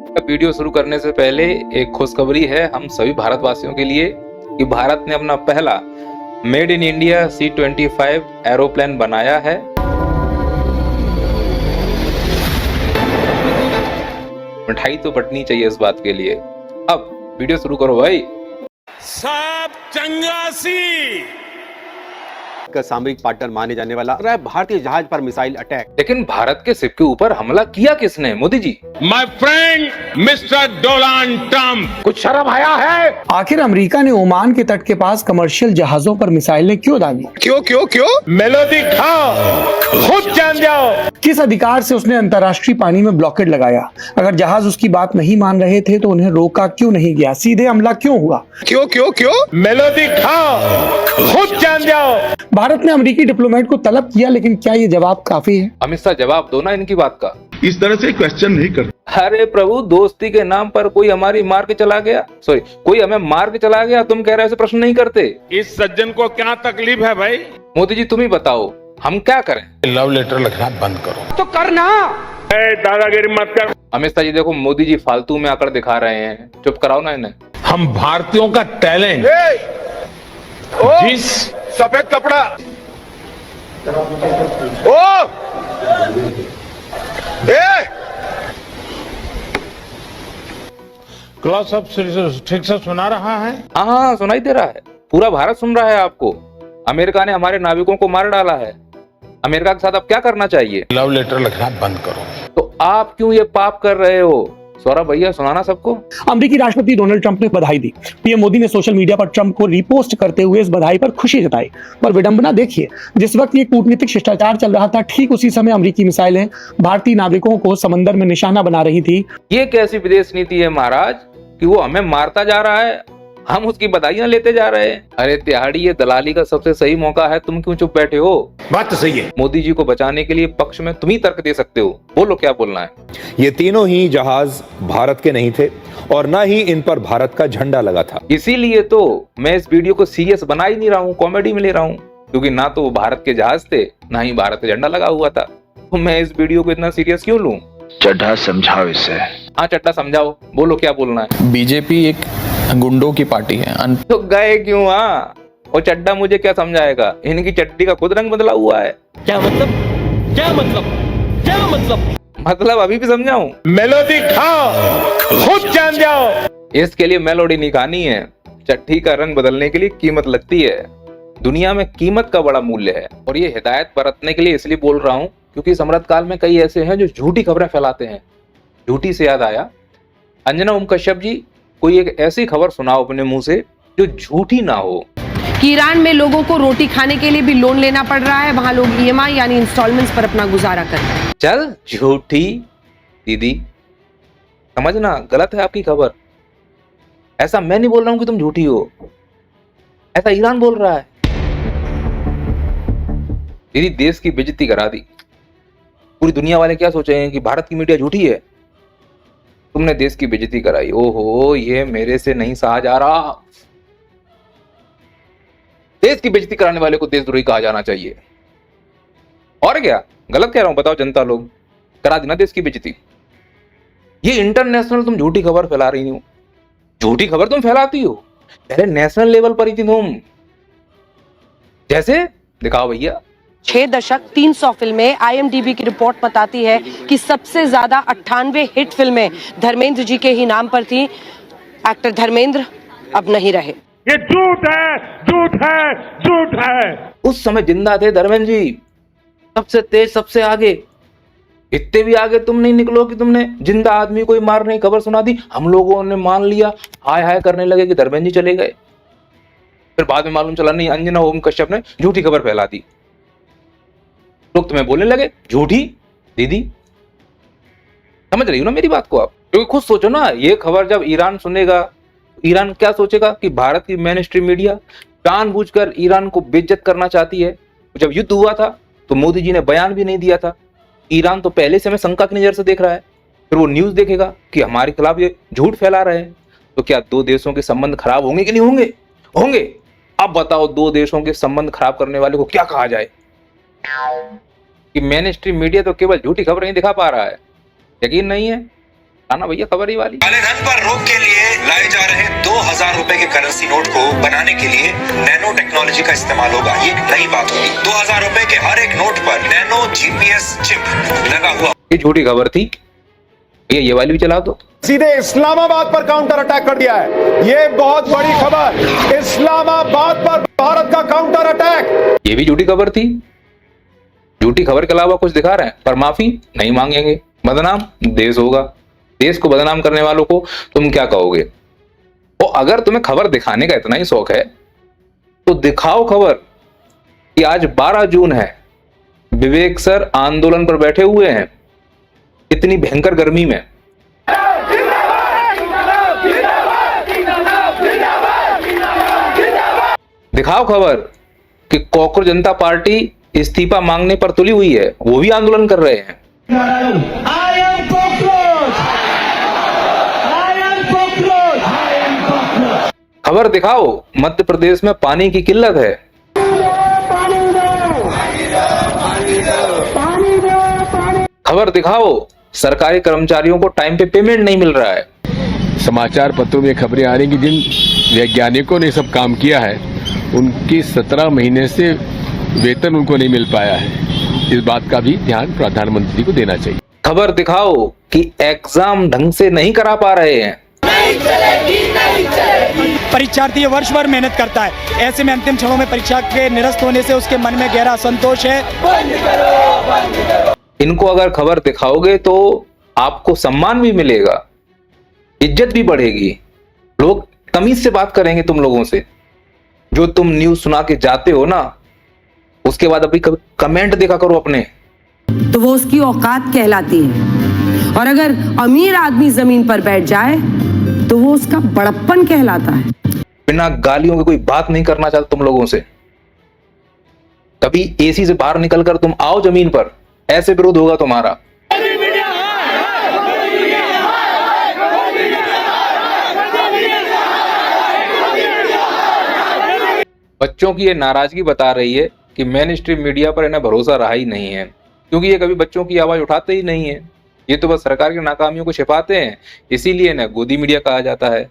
Video शुरू करने से पहले एक खुशखबरी है हम सभी भारतवासियों के लिए कि भारत ने अपना पहला made in India C-25 aeroplane बनाया है। मिठाई तो बंटनी चाहिए इस बात के लिए। अब वीडियो शुरू करो भाई। सब चंगासी का सामरिक पार्टनर माने जाने वाला भारतीय जहाज पर मिसाइल अटैक। लेकिन भारत के शिप के ऊपर हमला किया किसने? Modi ji. My friend mister Donald Trump, कुछ शर्म आया है? आखिर अमेरिका ने ओमान के तट के पास कमर्शियल जहाजों पर मिसाइलें क्यों डाली? क्यों मेलोडी खाओ, खुद जान जाओ। किस अधिकार से उसने अंतर्राष्ट्रीय पानी में ब्लॉकेड लगाया? अगर जहाज उसकी बात नहीं मान रहे थे तो उन्हें रोका क्यों नहीं गया? सीधे हमला क्यों हुआ? क्यों मेलोडी खाओ, खुद जान जाओ। भारत ने अमेरिकी डिप्लोमेट को तलब किया, लेकिन क्या ये जवाब काफी है? अमित शाह जवाब दो ना इनकी बात का। इस तरह से क्वेश्चन नहीं कर। अरे प्रभु, दोस्ती के नाम पर कोई हमारी मार के चला गया, कोई हमें मार के चला गया, तुम कह रहे हो प्रश्न नहीं करते? इस सज्जन को क्या तकलीफ है भाई? मोदी जी तुम ही बताओ, हम क्या करें? लव लेटर लिखना बंद करो। तो करना। दादागिरी मत कर। अमित शाह जी देखो, मोदी जी फालतू में आकर दिखा रहे हैं, चुप कराओ ना इन्हें। हम भारतीयों का टैलेंट, जिस सफेद कपड़ा क्लास अब ठीक से सुना रहा है? हाँ सुनाई दे रहा है, पूरा भारत सुन रहा है आपको। अमेरिका ने हमारे नाविकों को मार डाला है, अमेरिका के साथ अब क्या करना चाहिए? लव लेटर लिखना बंद करो। तो आप क्यों ये पाप कर रहे हो? सौरभ भैया सुनाना सबको। अमेरिकी राष्ट्रपति डोनाल्ड ट्रंप ने बधाई दी। पीएम मोदी ने सोशल मीडिया पर ट्रंप को रिपोस्ट करते हुए इस बधाई पर खुशी जताई। पर विडंबना देखिए, जिस वक्त ये कूटनीतिक शिष्टाचार चल रहा था, ठीक उसी समय अमेरिकी मिसाइलें भारतीय नाविकों को समंदर में निशाना बना रही थी। ये कैसी विदेश नीति है महाराज कि वो हमें मारता जा रहा है, हम उसकी बधाइयां लेते जा रहे हैं? अरे तिहाड़ी, ये दलाली का सबसे सही मौका है, तुम क्यों चुप बैठे हो? बात तो सही है। मोदी जी को बचाने के लिए पक्ष में तुम ही तर्क दे सकते हो, बोलो क्या बोलना है। ये तीनों ही जहाज भारत के नहीं थे और ना ही इन पर भारत का झंडा लगा था। इसीलिए तो मैं इस वीडियो को सीरियस बना ही नहीं रहा हूँ, कॉमेडी में ले रहा हूँ, क्योंकि ना तो वो भारत के जहाज थे, ना ही भारत का झंडा लगा हुआ था। तो मैं इस वीडियो को इतना सीरियस क्यों लूं? चड्ढा समझाओ इसे। हाँ चड्ढा समझाओ, बोलो क्या बोलना है। बीजेपी एक गुंडों की पार्टी है। तो गए क्यों? हाँ, और चड्ढा मुझे क्या समझाएगा? इनकी चड्डी का खुद रंग बदला हुआ है। क्या मतलब? मतलब अभी भी समझाऊं? मेलोडी खाओ, खुद जान जाओ। इसके लिए मेलोडी नहीं खानी है, चड्डी का रंग बदलने के लिए कीमत लगती है। दुनिया में कीमत का बड़ा मूल्य है। और ये हिदायत बरतने के लिए इसलिए बोल रहा हूँ क्योंकि इस अमृत काल में कई ऐसे हैं जो झूठी खबरें फैलाते हैं। झूठी से याद आया, अंजना ओम कश्यप जी, कोई एक ऐसी खबर सुनाओ अपने मुंह से जो झूठी ना हो। कि ईरान में लोगों को रोटी खाने के लिए भी लोन लेना पड़ रहा है, वहां लोग EMI यानी इंस्टॉलमेंट्स पर अपना गुजारा कर रहे हैं। चल झूठी दीदी, समझना गलत है आपकी खबर। ऐसा मैं नहीं बोल रहा हूं कि तुम झूठी हो, ऐसा ईरान बोल रहा है। दीदी देश की बेइज्जती करा दी। पूरी दुनिया वाले क्या सोचेंगे कि भारत की मीडिया झूठी है? तुमने देश की बेइज्जती कराई। ओहो, ये मेरे से नहीं सहा जा रहा। देश की बेइज्जती कराने वाले को देशद्रोही कहा जाना चाहिए। और क्या गलत कह रहा हूं? बताओ जनता लोग, करा दी ना देश की बेइज्जती। ये इंटरनेशनल तुम झूठी खबर फैला रही हो। झूठी खबर तुम फैलाती हो, पहले नेशनल लेवल पर ही थी तुम। जैसे दिखाओ भैया। 6 दशक 300 फिल्में। IMDb की रिपोर्ट बताती है कि सबसे ज्यादा 98 हिट फिल्में धर्मेंद्र जी के ही नाम पर थी। एक्टर धर्मेंद्र अब नहीं रहे। ये झूठ है। उस समय जिंदा थे धर्मेंद्र जी, सबसे तेज, सबसे आगे। इतने भी आगे तुम नहीं निकलो कि तुमने जिंदा आदमी कोई मारने की खबर सुना दी। हम लोगों ने मान लिया, हाय हाय करने लगे कि धर्मेंद्र जी चले गए। फिर बाद में मालूम चला नहीं, अंजना ओम कश्यप ने झूठी खबर फैला दी। लोग तुम्हें बोलने लगे झूठी दीदी। समझ रही हो ना मेरी बात को आप? क्योंकि खुद सोचो ना, ये खबर जब ईरान सुनेगा, ईरान क्या सोचेगा कि भारत की मेन स्ट्रीम मीडिया जानबूझकर ईरान को बेइज्जत करना चाहती है। जब युद्ध हुआ था तो मोदी जी ने बयान भी नहीं दिया था। ईरान तो पहले से हमें शंका की नजर से देख रहा है। फिर वो न्यूज देखेगा कि हमारे खिलाफ ये झूठ फैला रहे हैं, तो क्या दो देशों के संबंध खराब होंगे कि नहीं होंगे? होंगे। अब बताओ, दो देशों के संबंध खराब करने वाले को क्या कहा जाए? कि मेन स्ट्रीम मीडिया तो केवल झूठी खबर नहीं दिखा पा रहा है। यकीन नहीं है आना भैया खबर ही वाली। काले धन पर रोक के लिए लाए जा रहे 2000 रुपए के करेंसी नोट को बनाने के लिए नैनो टेक्नोलॉजी का इस्तेमाल होगा। ये नई बात होगी। 2000 रुपए के हर एक नोट पर नैनो जीपीएस चिप लगा हुआ। ये झूठी खबर थी, ये वाली भी चला दो। सीधे इस्लामाबाद पर काउंटर अटैक कर दिया है। ये बहुत बड़ी खबर, इस्लामाबाद पर भारत का काउंटर अटैक। ये भी झूठी खबर थी। झूठी खबर के अलावा कुछ दिखा रहे हैं, पर माफी नहीं मांगेंगे। बदनाम देश होगा। देश को बदनाम करने वालों को तुम क्या कहोगे? और अगर तुम्हें खबर दिखाने का इतना ही शौक है तो दिखाओ खबर कि आज 12 जून है, विवेक सर आंदोलन पर बैठे हुए हैं इतनी भयंकर गर्मी में। दिखाओ खबर कि कॉकरोच जनता पार्टी इस्तीफा मांगने पर तुली हुई है, वो भी आंदोलन कर रहे हैं। खबर दिखाओ मध्य प्रदेश में पानी की किल्लत है। खबर दिखाओ सरकारी कर्मचारियों को टाइम पे पेमेंट नहीं मिल रहा है। समाचार पत्रों में खबरें आ रही कि जिन वैज्ञानिकों ने सब काम किया है उनकी 17 महीने से वेतन उनको नहीं मिल पाया है। इस बात का भी ध्यान प्रधानमंत्री जी को देना चाहिए। खबर दिखाओ कि एग्जाम ढंग से नहीं करा पा रहे हैं। परीक्षार्थी वर्ष भर मेहनत करता है, ऐसे में अंतिम क्षणों में परीक्षा के निरस्त होने से उसके मन में गहरा असंतोष है। इनको अगर खबर दिखाओगे तो आपको सम्मान भी मिलेगा, इज्जत भी बढ़ेगी, लोग तमीज से बात करेंगे तुम लोगों से। जो तुम न्यूज सुना के जाते हो ना, उसके बाद अभी कमेंट देखा करो अपने, तो वो उसकी औकात कहलाती है। और अगर अमीर आदमी जमीन पर बैठ जाए तो वो उसका बड़प्पन कहलाता है। बिना गालियों के कोई बात नहीं करना चाहता तुम लोगों से। कभी एसी से बाहर निकलकर तुम आओ जमीन पर, ऐसे विरोध होगा तुम्हारा। बच्चों की ये नाराजगी बता रही है कि मेन स्ट्रीम मीडिया पर इन्हें भरोसा रहा ही नहीं है, क्योंकि ये कभी बच्चों की आवाज उठाते ही नहीं है। ये तो बस सरकार की नाकामियों को छिपाते हैं, इसीलिए इन्हें गोदी मीडिया कहा जाता है।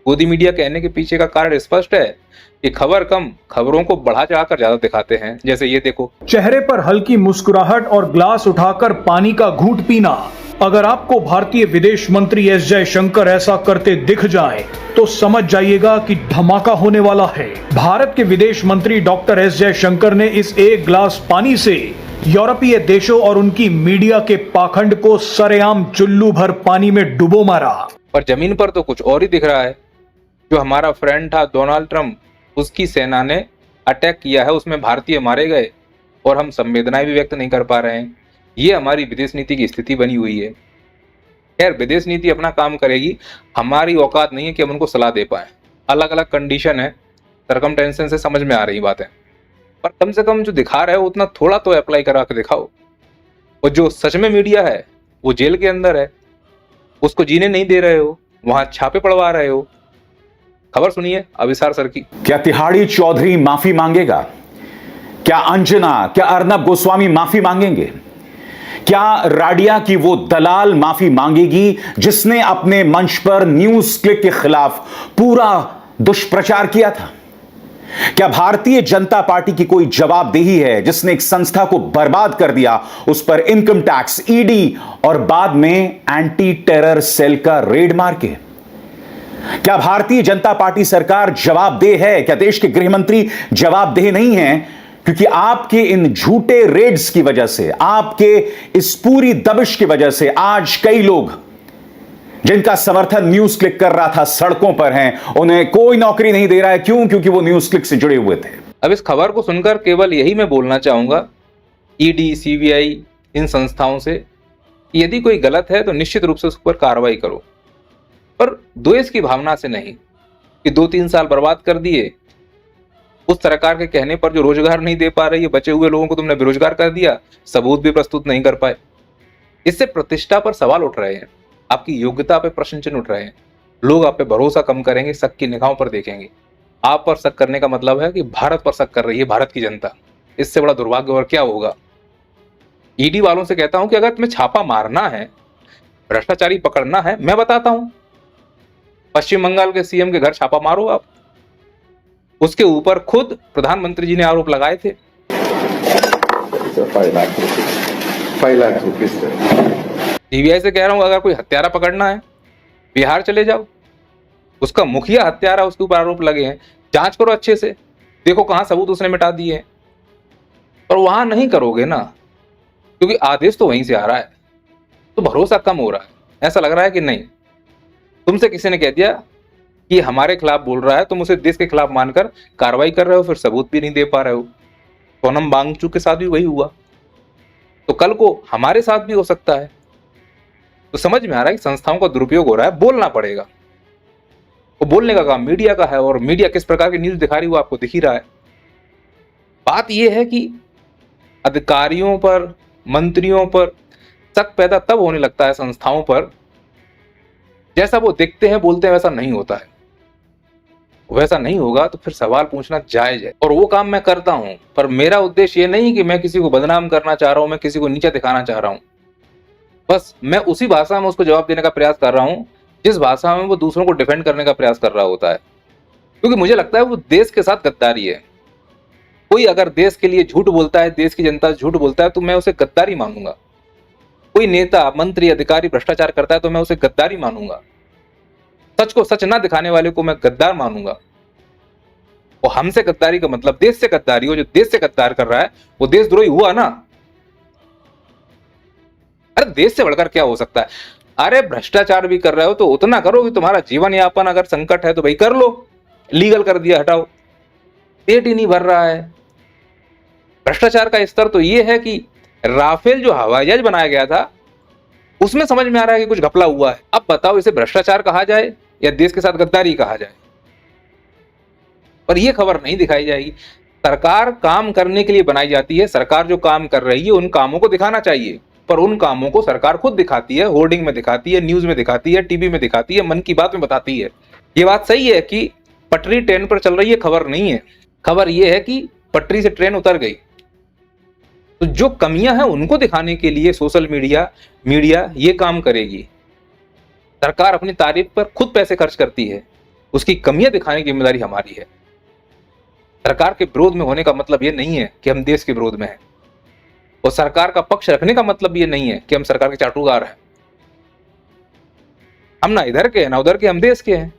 गोदी मीडिया कहने के पीछे का कारण स्पष्ट है कि खबर कम, खबरों को बढ़ा चढ़ाकर ज्यादा दिखाते हैं। जैसे ये देखो, चेहरे पर हल्की मुस्कुराहट और ग्लास उठाकर पानी का घूंट पीना। अगर आपको भारतीय विदेश मंत्री एस जयशंकर ऐसा करते दिख जाए तो समझ जाइएगा कि धमाका होने वाला है। भारत के विदेश मंत्री डॉक्टर एस जयशंकर ने इस एक ग्लास पानी से यूरोपीय देशों और उनकी मीडिया के पाखंड को सरेआम चुल्लू भर पानी में डुबो मारा। पर जमीन पर तो कुछ और ही दिख रहा है। जो हमारा फ्रेंड था डोनाल्ड ट्रंप, उसकी सेना ने अटैक किया है, उसमें भारतीय मारे गए और हम संवेदनाएं भी व्यक्त नहीं कर पा रहे हैं। ये हमारी विदेश नीति की स्थिति बनी हुई है। खैर, विदेश नीति अपना काम करेगी, हमारी औकात नहीं है कि हम उनको सलाह दे पाए। अलग अलग कंडीशन है, सरकमटेंसेस से समझ में आ रही बातें, पर कम से कम जो दिखा रहे हो उतना थोड़ा तो अप्लाई करा के दिखाओ। और जो सच में मीडिया है वो जेल के अंदर है, उसको जीने नहीं दे रहे हो, वहां छापे पड़वा रहे हो। खबर सुनिए अविसार सर की। क्या तिहाड़ी चौधरी माफी मांगेगा? क्या अंजना, क्या अर्नब गोस्वामी माफी मांगेंगे? क्या राडिया की वो दलाल माफी मांगेगी जिसने अपने मंच पर न्यूज क्लिक के खिलाफ पूरा दुष्प्रचार किया था? क्या भारतीय जनता पार्टी की कोई जवाबदेही है जिसने एक संस्था को बर्बाद कर दिया, उस पर इनकम टैक्स, ईडी और बाद में एंटी टेरर सेल का रेड मार के? क्या भारतीय जनता पार्टी सरकार जवाबदेह है? क्या देश के गृह मंत्री जवाबदेह नहीं है? क्योंकि आपके इन झूठे रेड्स की वजह से, आपके इस पूरी दबिश की वजह से आज कई लोग जिनका समर्थन न्यूज क्लिक कर रहा था सड़कों पर हैं, उन्हें कोई नौकरी नहीं दे रहा है। क्यों? क्योंकि वो न्यूज क्लिक से जुड़े हुए थे। अब इस खबर को सुनकर केवल यही मैं बोलना चाहूंगा ईडी, सीबीआई, इन संस्थाओं से, यदि कोई गलत है तो निश्चित रूप से उस पर कार्रवाई करो, पर द्वेष की भावना से नहीं कि 2-3 साल बर्बाद कर दिए। उस सरकार के कहने पर जो रोजगार नहीं दे पा रही है, बचे हुए लोगों को तुमने बेरोजगार कर दिया, सबूत भी प्रस्तुत नहीं कर पाए। इससे प्रतिष्ठा पर सवाल उठ रहे हैं, आपकी योग्यता पे प्रश्न चिन्ह उठ रहे हैं। लोग आप पे भरोसा कम करेंगे, शक की निगाहों पर देखेंगे। आप पर शक करने का मतलब है कि भारत पर शक कर रही है भारत की जनता। इससे बड़ा दुर्भाग्य और क्या होगा। ईडी वालों से कहता हूं कि अगर तुम्हें छापा मारना है, भ्रष्टाचारी पकड़ना है, मैं बताता हूं। पश्चिम बंगाल के सीएम के घर छापा मारो आप, उसके ऊपर खुद प्रधानमंत्री जी ने आरोप लगाए थे। 5 लाख रुपीज सीबीआई से कह रहा हूं, अगर कोई हत्यारा पकड़ना है बिहार चले जाओ, उसका मुखिया हत्यारा, उसके ऊपर आरोप लगे हैं, जांच करो अच्छे से, देखो कहां सबूत उसने मिटा दिए हैं। पर वहां नहीं करोगे ना, क्योंकि आदेश तो वहीं से आ रहा है, तो भरोसा कम हो रहा है। ऐसा लग रहा है कि नहीं, तुमसे किसी ने कह दिया कि हमारे खिलाफ बोल रहा है, तुम उसे देश के खिलाफ मानकर कार्रवाई कर रहे हो, फिर सबूत भी नहीं दे पा रहे हो। सोनम वांगचुक के साथ भी वही हुआ, तो कल को हमारे साथ भी हो सकता है। तो समझ में आ रहा है कि संस्थाओं का दुरुपयोग हो रहा है, बोलना पड़ेगा। वो बोलने का काम मीडिया का है, और मीडिया किस प्रकार की न्यूज दिखा रही है वो आपको दिख ही रहा है। बात यह है कि अधिकारियों पर, मंत्रियों पर शक पैदा तब होने लगता है संस्थाओं पर, जैसा वो दिखते हैं बोलते हैं वैसा नहीं होता है। वैसा नहीं होगा तो फिर सवाल पूछना जायज है, और वो काम मैं करता हूं। पर मेरा उद्देश्य ये नहीं कि मैं किसी को बदनाम करना चाह रहा हूं, मैं किसी को नीचा दिखाना चाह रहा हूं। बस मैं उसी भाषा में उसको जवाब देने का प्रयास कर रहा हूं जिस भाषा में वो दूसरों को डिफेंड करने का प्रयास कर रहा होता है, क्योंकि मुझे लगता है वो देश के साथ गद्दारी है। कोई अगर देश के लिए झूठ बोलता है, देश की जनता से झूठ बोलता है, तो मैं उसे गद्दारी मानूंगा। कोई नेता, मंत्री, अधिकारी भ्रष्टाचार करता है तो मैं उसे गद्दारी मानूंगा। सच को सच ना दिखाने वाले को मैं गद्दार मानूंगा। और हमसे गद्दारी का मतलब देश से गद्दारी हो। जो देश से गद्दार कर रहा है वो देशद्रोही हुआ ना। अरे देश से बढ़कर क्या हो सकता है? अरे भ्रष्टाचार भी कर रहे हो तो उतना करो कि तुम्हारा जीवन यापन अगर संकट है तो भाई कर लो, लीगल कर दिया, हटाओ। पेट ही नहीं भर रहा है। भ्रष्टाचार का स्तर तो ये है कि राफेल जो हवाई जहाज बनाया गया था उसमें समझ में आ रहा है कि कुछ घपला हुआ है। अब बताओ इसे भ्रष्टाचार कहा जाए या देश के साथ गद्दारी कहा जाए? पर यह खबर नहीं दिखाई जाएगी। सरकार काम करने के लिए बनाई जाती है। सरकार जो काम कर रही है उन कामों को दिखाना चाहिए, पर उन कामों को सरकार खुद दिखाती है, होर्डिंग में दिखाती है, न्यूज में दिखाती है, टीवी में दिखाती है, मन की बात में बताती है। ये बात सही है कि पटरी ट्रेन पर चल रही है, खबर नहीं है। खबर यह है कि पटरी से ट्रेन उतर गई। तो जो कमियां हैं उनको दिखाने के लिए सोशल मीडिया ये काम करेगी। सरकार अपनी तारीफ पर खुद पैसे खर्च करती है, उसकी कमियां दिखाने की जिम्मेदारी हमारी है। सरकार के विरोध में होने का मतलब ये नहीं है कि हम देश के विरोध में हैं, और सरकार का पक्ष रखने का मतलब ये नहीं है कि हम सरकार के चाटुकार हैं। हम ना इधर के हैं ना उधर के, हम देश के हैं।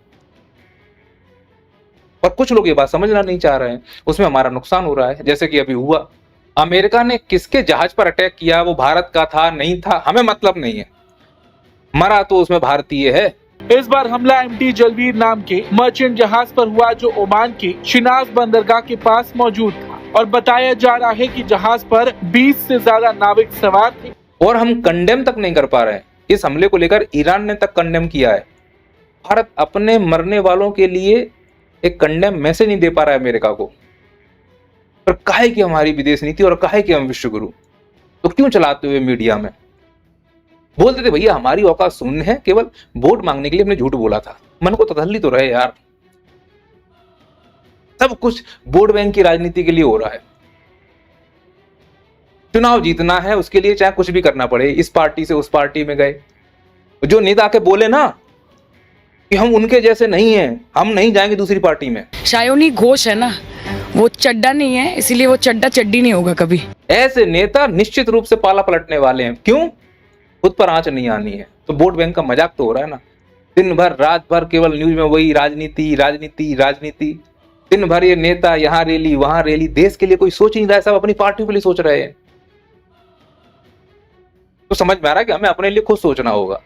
पर कुछ लोग ये बात समझना नहीं चाह रहे हैं, उसमें हमारा नुकसान हो रहा है। जैसे कि अभी हुआ, अमेरिका ने किसके जहाज पर अटैक किया, वो भारत का था नहीं था हमें मतलब नहीं है, मरा तो उसमें भारतीय है। इस बार हमला एमटी जलवीर नाम के मर्चेंट जहाज पर हुआ, जो ओमान के शिनाज बंदरगाह के पास मौजूद था, और बताया जा रहा है कि जहाज पर 20 से ज्यादा नाविक सवार थे। और हम कंडेम तक नहीं कर पा रहे हैं। इस हमले को लेकर ईरान ने तक कंडेम किया है। भारत अपने मरने वालों के लिए एक कंडेम मैसेज नहीं दे पा रहा है अमेरिका को। पर काहे की हमारी विदेश नीति और काहे की हम विश्व गुरु, तो क्यों चलाते हुए मीडिया में बोलते थे भैया हमारी औकात शून्य है, केवल वोट मांगने के लिए हमने झूठ बोला था। मन को तसल्ली तो रहे यार। सब कुछ वोट बैंक की राजनीति के लिए हो रहा है। चुनाव जीतना है उसके लिए चाहे कुछ भी करना पड़े, इस पार्टी से उस पार्टी में गए। जो नेता आके बोले ना कि हम उनके जैसे नहीं हैं, हम नहीं जाएंगे दूसरी पार्टी में। शायोनी घोष है ना, वो चड्डा नहीं है, इसीलिए वो चड्डा चड्डी नहीं होगा कभी। ऐसे नेता निश्चित रूप से पाला पलटने वाले हैं। क्यों? खुद पर आंच नहीं आनी है। तो वोट बैंक का मजाक तो हो रहा है ना। दिन भर रात भर केवल न्यूज में वही राजनीति राजनीति राजनीति। दिन भर ये नेता यहाँ रैली वहां रैली। देश के लिए कोई सोच नहीं रहा है, सब अपनी पार्टी के लिए सोच रहे हैं। तो समझ में आ रहा है कि हमें अपने लिए खुद सोचना होगा।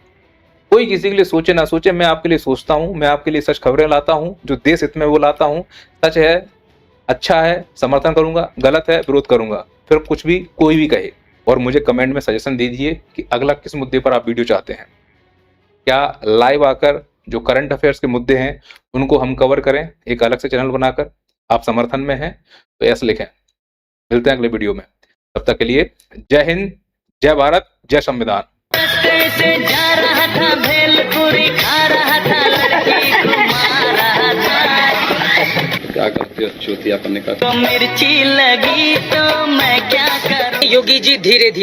कोई किसी के लिए सोचे ना सोचे, मैं आपके लिए सोचता हूं। मैं आपके लिए सच खबरें लाता हूं, जो देश हित में वो लाता हूं। सच है, अच्छा है, समर्थन करूंगा, गलत है, विरोध करूंगा। फिर कुछ भी कोई भी कहे, और मुझे कमेंट में सजेशन दीजिए कि अगला किस मुद्दे पर आप वीडियो चाहते हैं। क्या लाइव आकर जो करंट अफेयर्स के मुद्दे हैं उनको हम कवर करें एक अलग से चैनल बनाकर? आप समर्थन में हैं तो ऐसे लिखें। मिलते हैं अगले वीडियो में, तब तक के लिए जय हिंद, जय भारत, जय संविधान। जा रहा था भेलपुरी खा रहा था, लड़की को मार रहा था। क्या करते हो चूतियापन का? तो मिर्ची लगी तो मैं क्या करूं? योगी जी धीरे धीरे